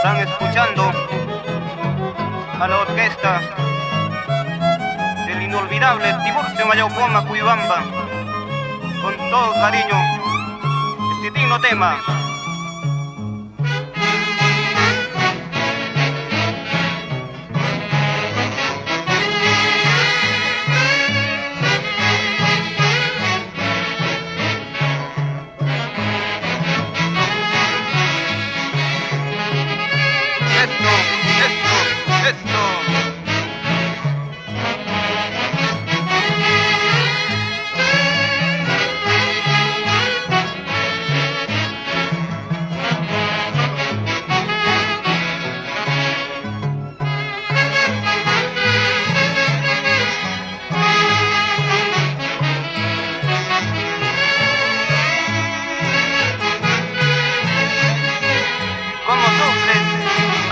Están escuchando a la orquesta del inolvidable Tiburcio Mayaucoma Cuyibamba. Con todo cariño, este digno tema.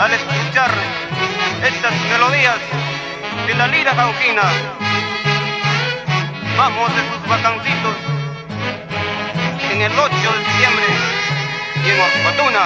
Al escuchar estas melodías de la lira jauquina, vamos de sus bacancitos en el 8 de diciembre y en Orpatuna.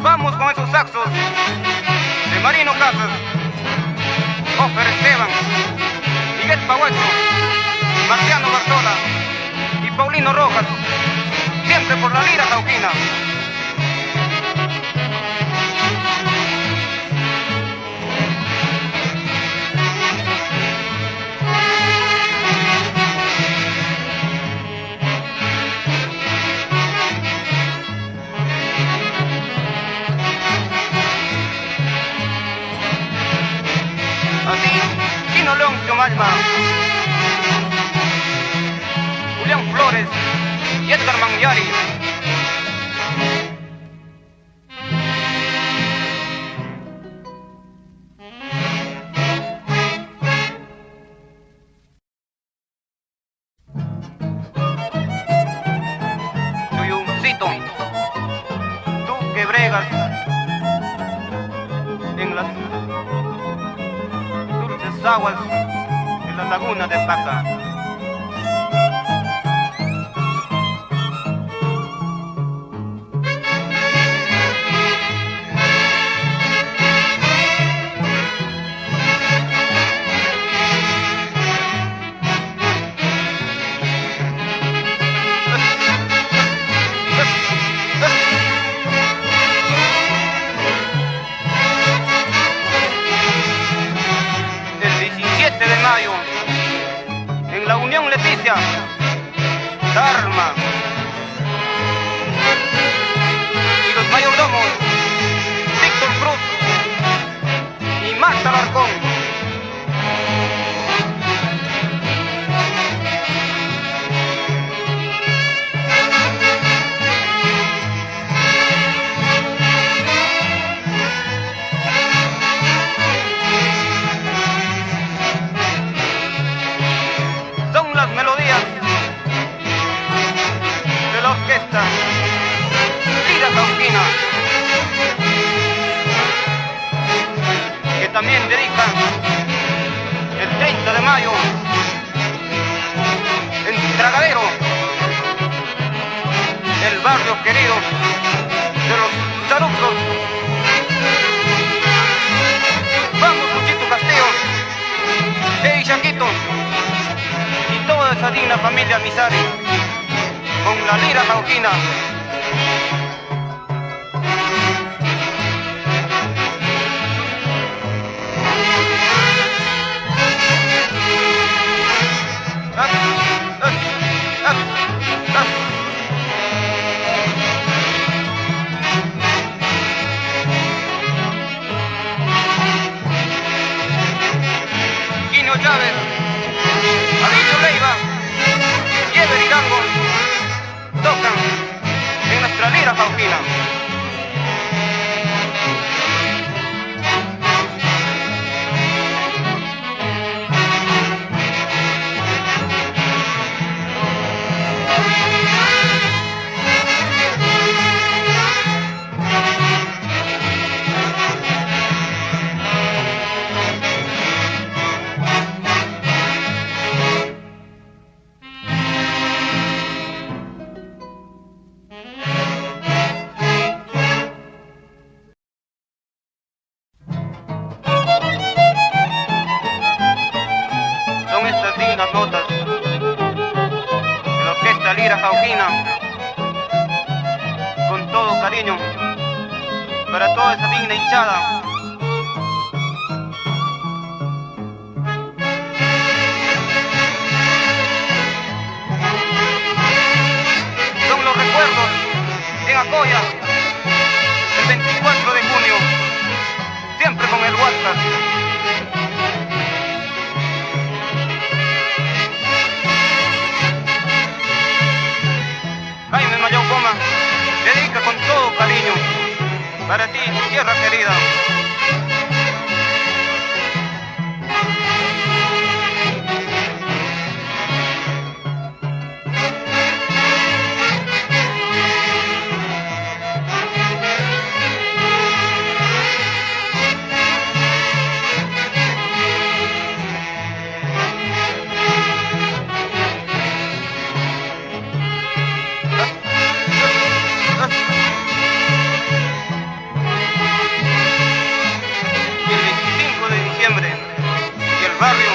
Vamos con esos saxos de Marino Casas, Ofer Esteban, Miguel Pahuacho, Marciano Bartola y Paulino Rojas, siempre por la lira jauquina. Así, Chino Leoncio Malma, Julián Flores y Edgar Mangiari. Chuyuncito, tú que bregas en las aguas de la laguna de Paca. De mayo, en la Unión Leticia, Dharma y los mayordomos Víctor Cruz y Marta Alarcón. Melodías de la orquesta Lira Jauquina, que también dedica el 30 de mayo en Tragadero, el barrio querido de los Charucos. Vamos, Luchito Castillo, hey Chaquito, toda esa digna familia Misari, con la lira jauquina. Chávez, Adilio Leiva y Ever Hidalgo tocan en nuestra lira cauquina. Son estas dignas notas de la Orquesta Lira Cauquina, con todo cariño para toda esa digna hinchada. Son los recuerdos en Acoya, el 24 de junio, siempre con el WhatsApp. Jaime Mayaucoma dedica con todo cariño para ti, tu tierra querida. Barrio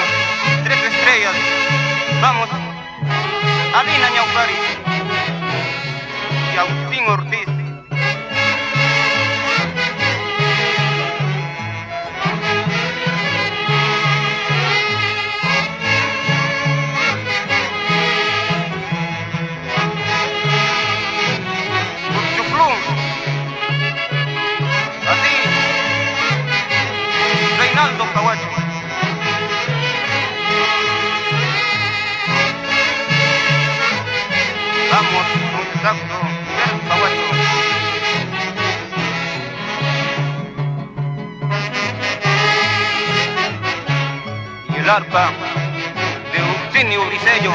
Tres Estrellas, vamos a Lina Ñaucari y Agustín Ortiz. Chuclum, así, Reinaldo Cahuacho. Vamos, un exacto del Cahuacho. Y el arpa de Ursinio Brisello.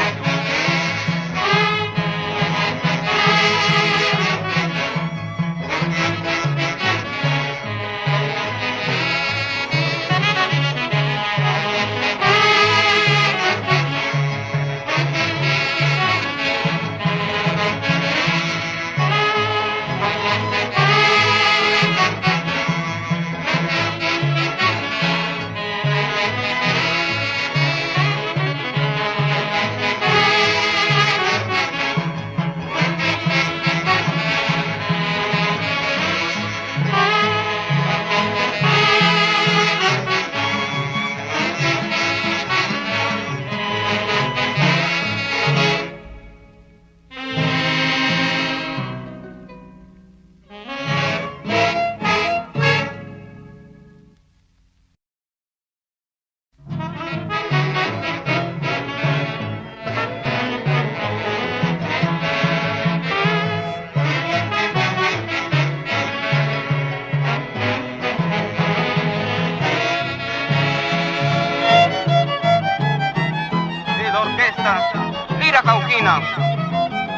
Lira Cauquina,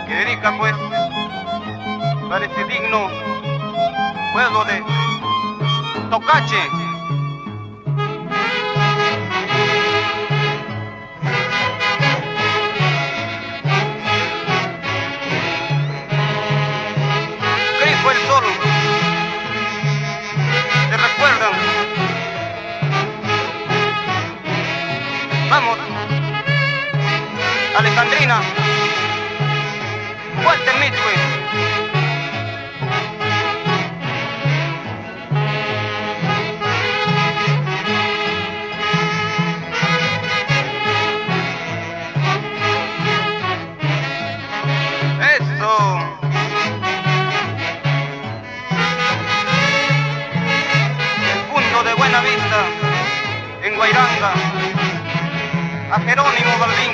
que dedica pues para este digno pueblo de Tocache. Grifo el sol, ¿te recuerdan? Vamos, Alejandrina, Walter Mitchell. Eso. El punto de Buena Vista, en Guairanga. a Jerónimo Balbín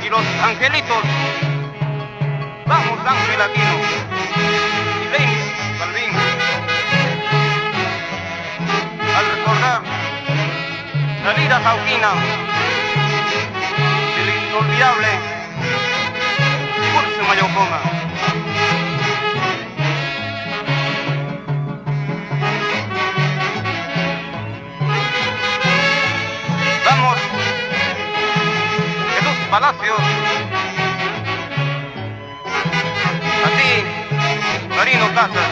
y los angelitos. Vamos, Ángel Latino y Denis Balbín. Al recordar la lira cauquina del inolvidable Curso Mayocoma. Vamos, Jesús Palacios. Así, Marino Casas.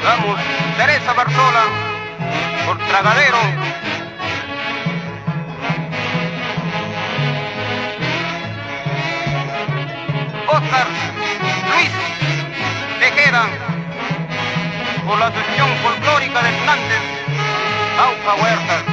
Vamos, Teresa Barzola, por Tragadero. Oscar Luis Tejeda, por la Asociación Folclórica de Hernández, Auca Huertas.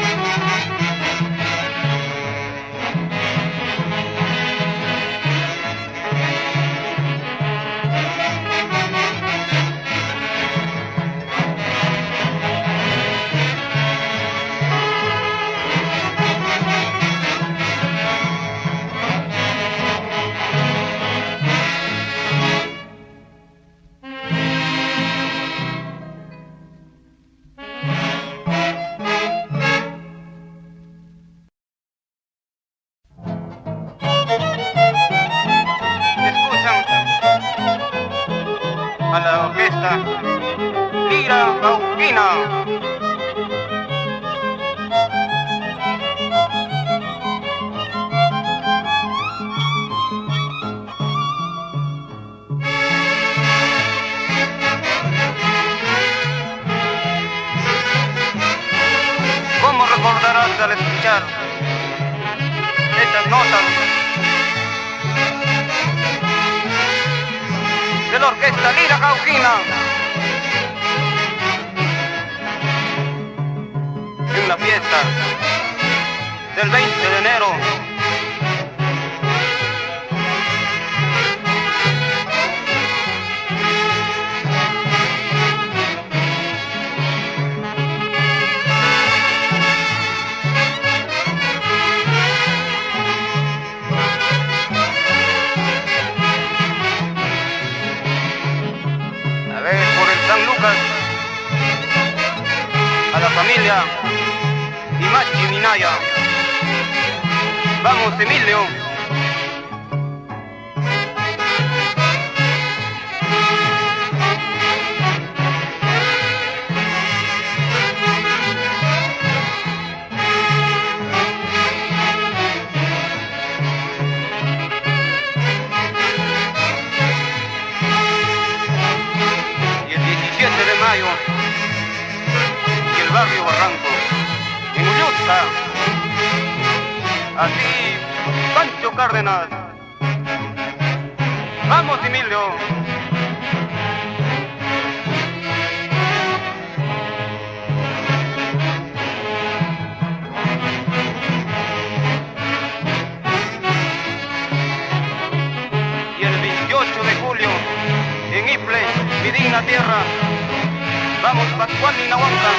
A la orquesta Lira Cauquina. ¿Cómo recordarás al escuchar estas notas de la orquesta Lira Cauquina en la fiesta del 20 de enero? San Lucas, a la familia Imachi Minaya. Vamos, Emilio. Y el barrio Barranco, en Ullutza, así Pancho Cárdenas. Vamos, Emilio. Y el 28 de julio, en Iple, mi digna tierra, vamos, Pascual y Nahuanca.